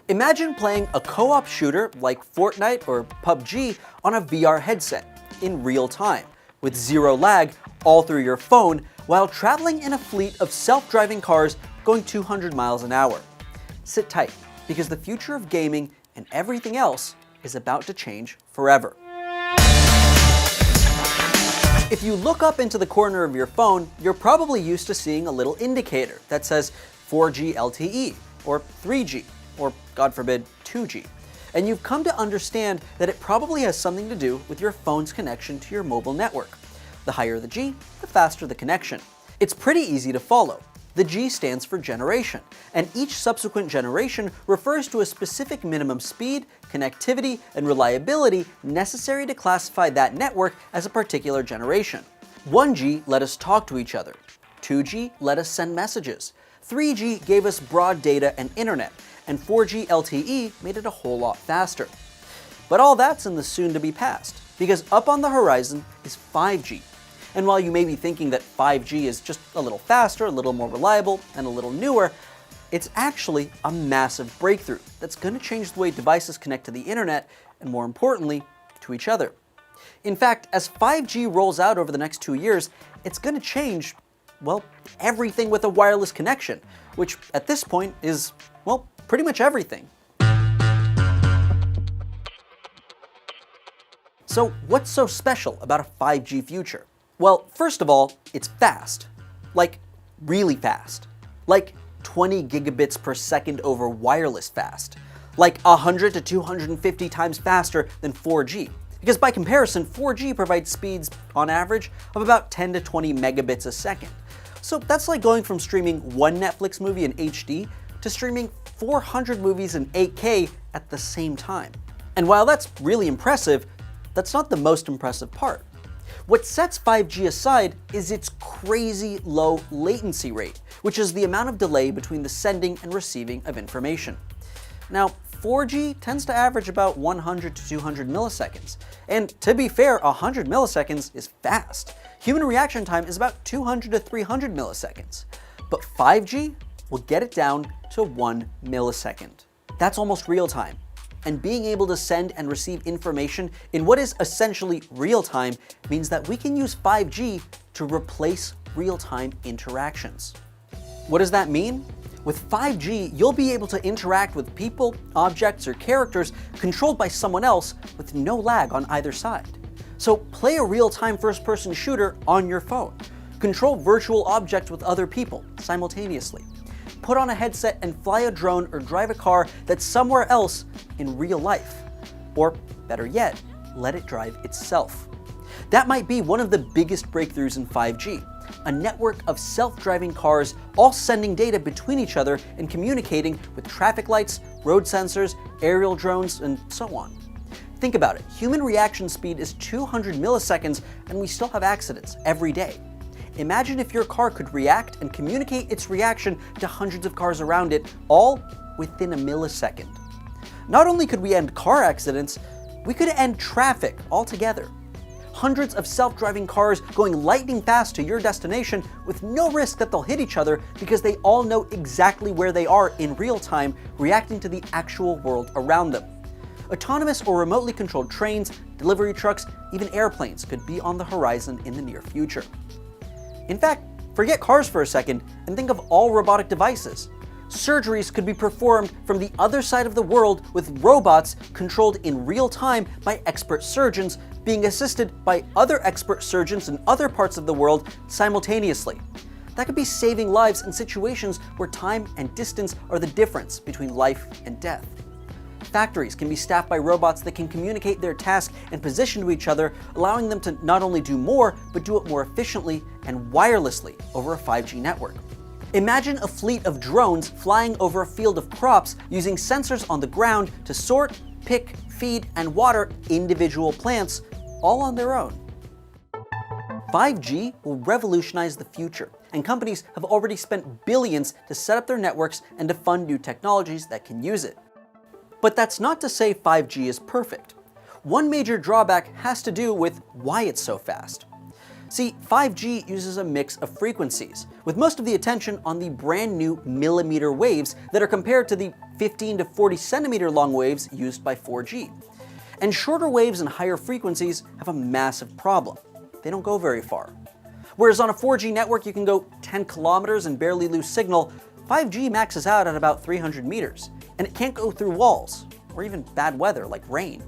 Imagine playing a co-op shooter like Fortnite or PUBG on a VR headset in real time, with zero lag all through your phone while traveling in a fleet of self-driving cars going 200 miles an hour. Sit tight, because the future of gaming and everything else is about to change forever. If you look up into the corner of your phone, you're probably used to seeing a little indicator that says 4G LTE, or 3G, or God forbid, 2G. And you've come to understand that it probably has something to do with your phone's connection to your mobile network. The higher the G, the faster the connection. It's pretty easy to follow. The G stands for generation, and each subsequent generation refers to a specific minimum speed, connectivity, and reliability necessary to classify that network as a particular generation. 1G let us talk to each other. 2G let us send messages. 3G gave us broad data and internet, and 4G LTE made it a whole lot faster. But all that's in the soon-to-be past, because up on the horizon is 5G. And while you may be thinking that 5G is just a little faster, a little more reliable, and a little newer, it's actually a massive breakthrough that's going to change the way devices connect to the internet, and more importantly, to each other. In fact, as 5G rolls out over the next 2 years, it's going to change, well, everything with a wireless connection, which at this point is, well, pretty much everything. So what's so special about a 5G future? Well, first of all, it's fast. Like, really fast. Like 20 gigabits per second over wireless fast. Like 100 to 250 times faster than 4G. Because by comparison, 4G provides speeds, on average, of about 10 to 20 megabits a second. So that's like going from streaming one Netflix movie in HD to streaming 400 movies in 8K at the same time. And while that's really impressive, that's not the most impressive part. What sets 5G aside is its crazy low latency rate, which is the amount of delay between the sending and receiving of information. Now, 4G tends to average about 100 to 200 milliseconds. And to be fair, 100 milliseconds is fast. Human reaction time is about 200 to 300 milliseconds. But 5G will get it down to 1 millisecond. That's almost real time. And being able to send and receive information in what is essentially real time means that we can use 5G to replace real-time interactions. What does that mean? With 5G, you'll be able to interact with people, objects, or characters controlled by someone else with no lag on either side. So play a real-time first-person shooter on your phone. Control virtual objects with other people simultaneously. Put on a headset and fly a drone or drive a car that's somewhere else in real life. Or better yet, let it drive itself. That might be one of the biggest breakthroughs in 5G, a network of self-driving cars all sending data between each other and communicating with traffic lights, road sensors, aerial drones, and so on. Think about it, human reaction speed is 200 milliseconds and we still have accidents every day. Imagine if your car could react and communicate its reaction to hundreds of cars around it, all within a millisecond. Not only could we end car accidents, we could end traffic altogether. Hundreds of self-driving cars going lightning fast to your destination with no risk that they'll hit each other because they all know exactly where they are in real time, reacting to the actual world around them. Autonomous or remotely controlled trains, delivery trucks, even airplanes could be on the horizon in the near future. In fact, forget cars for a second and think of all robotic devices. Surgeries could be performed from the other side of the world with robots controlled in real time by expert surgeons being assisted by other expert surgeons in other parts of the world simultaneously. That could be saving lives in situations where time and distance are the difference between life and death. Factories can be staffed by robots that can communicate their task and position to each other, allowing them to not only do more, but do it more efficiently and wirelessly over a 5G network. Imagine a fleet of drones flying over a field of crops using sensors on the ground to sort, pick, feed, and water individual plants, all on their own. 5G will revolutionize the future, and companies have already spent billions to set up their networks and to fund new technologies that can use it. But that's not to say 5G is perfect. One major drawback has to do with why it's so fast. See, 5G uses a mix of frequencies, with most of the attention on the brand new millimeter waves that are compared to the 15 to 40 centimeter long waves used by 4G. And shorter waves and higher frequencies have a massive problem. They don't go very far. Whereas on a 4G network you can go 10 kilometers and barely lose signal, 5G maxes out at about 300 meters, and it can't go through walls, or even bad weather like rain.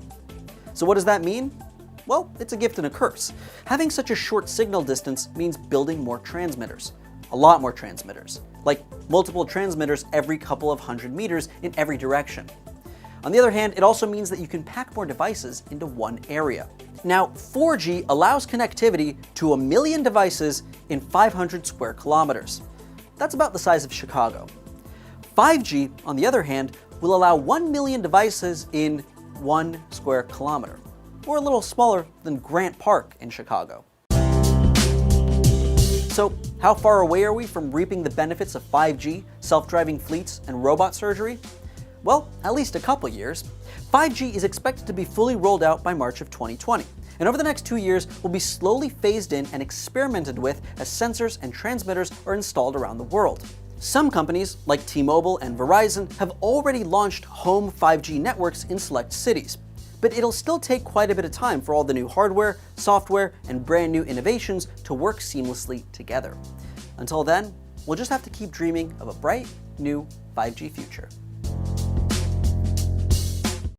So what does that mean? Well, it's a gift and a curse. Having such a short signal distance means building more transmitters. A lot more transmitters. Like multiple transmitters every couple of 100 meters in every direction. On the other hand, it also means that you can pack more devices into one area. Now, 4G allows connectivity to 1 million devices in 500 square kilometers. That's about the size of Chicago. 5G, on the other hand, will allow 1 million devices in 1 square kilometer, or a little smaller than Grant Park in Chicago. So, how far away are we from reaping the benefits of 5G, self-driving fleets, and robot surgery? Well, at least a couple years. 5G is expected to be fully rolled out by March of 2020, and over the next 2 years will be slowly phased in and experimented with as sensors and transmitters are installed around the world. Some companies, like T-Mobile and Verizon, have already launched home 5G networks in select cities. But it'll still take quite a bit of time for all the new hardware, software, and brand new innovations to work seamlessly together. Until then, we'll just have to keep dreaming of a bright, new 5G future.